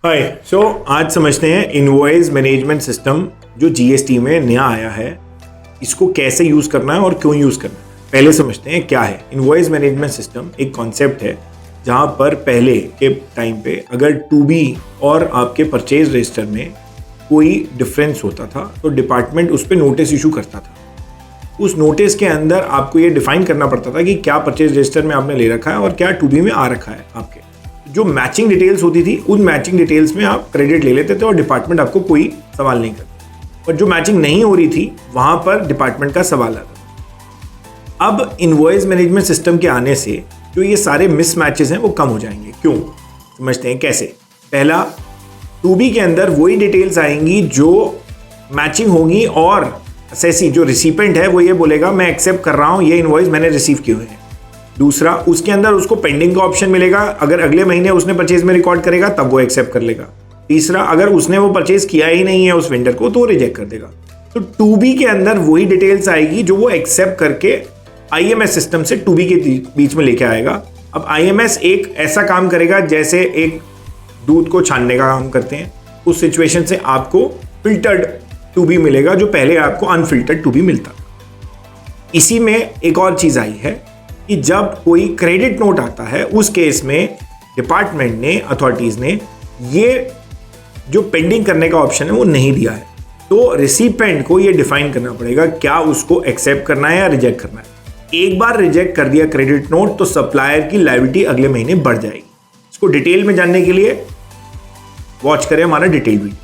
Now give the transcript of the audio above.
हाय आज समझते हैं इनवॉइस मैनेजमेंट सिस्टम जो जीएसटी में नया आया है, इसको कैसे यूज़ करना है और क्यों यूज़ करना है। पहले समझते हैं क्या है इनवॉइस मैनेजमेंट सिस्टम। एक कॉन्सेप्ट है जहां पर पहले के टाइम पे अगर टू बी और आपके परचेज रजिस्टर में कोई डिफरेंस होता था तो डिपार्टमेंट उस पर नोटिस इशू करता था। उस नोटिस के अंदर आपको ये डिफाइन करना पड़ता था कि क्या परचेज रजिस्टर में आपने ले रखा है और क्या टू बी में आ रखा है। आपके जो मैचिंग डिटेल्स होती थी उन मैचिंग डिटेल्स में आप क्रेडिट ले लेते थे और डिपार्टमेंट आपको कोई सवाल नहीं करता, और जो मैचिंग नहीं हो रही थी वहां पर डिपार्टमेंट का सवाल आता था। अब इनवॉइस मैनेजमेंट सिस्टम के आने से जो ये सारे मिसमैचेस हैं वो कम हो जाएंगे। क्यों, समझते हैं कैसे। पहला, टू बी के अंदर वही डिटेल्स आएंगी जो मैचिंग होंगी और असेसी जो रिसिपेंट है वो ये बोलेगा मैं एक्सेप्ट कर रहा हूँ, ये इनवॉइस मैंने रिसीव किए हुए हैं। दूसरा, उसके अंदर उसको पेंडिंग का ऑप्शन मिलेगा, अगर अगले महीने उसने परचेज में रिकॉर्ड करेगा तब वो एक्सेप्ट कर लेगा। तीसरा, अगर उसने वो परचेज किया ही नहीं है उस वेंडर को तो रिजेक्ट कर देगा। तो टू बी के अंदर वही डिटेल्स आएगी जो वो एक्सेप्ट करके आईएमएस सिस्टम से टू बी के बीच में लेके आएगा। अब आईएमएस एक ऐसा काम करेगा जैसे एक दूध को छानने का काम करते हैं। उस सिचुएशन से आपको फिल्टर्ड टू बी मिलेगा जो पहले आपको अनफिल्टर्ड टू बी मिलता। इसी में एक और चीज आई है कि जब कोई क्रेडिट नोट आता है उस केस में डिपार्टमेंट ने, अथॉरिटीज ने ये जो पेंडिंग करने का ऑप्शन है वो नहीं दिया है। तो रिसिपेंट को ये डिफाइन करना पड़ेगा क्या उसको एक्सेप्ट करना है या रिजेक्ट करना है। एक बार रिजेक्ट कर दिया क्रेडिट नोट तो सप्लायर की लायबिलिटी अगले महीने बढ़ जाएगी। इसको डिटेल में जानने के लिए वॉच करें हमारा डिटेल वीडियो।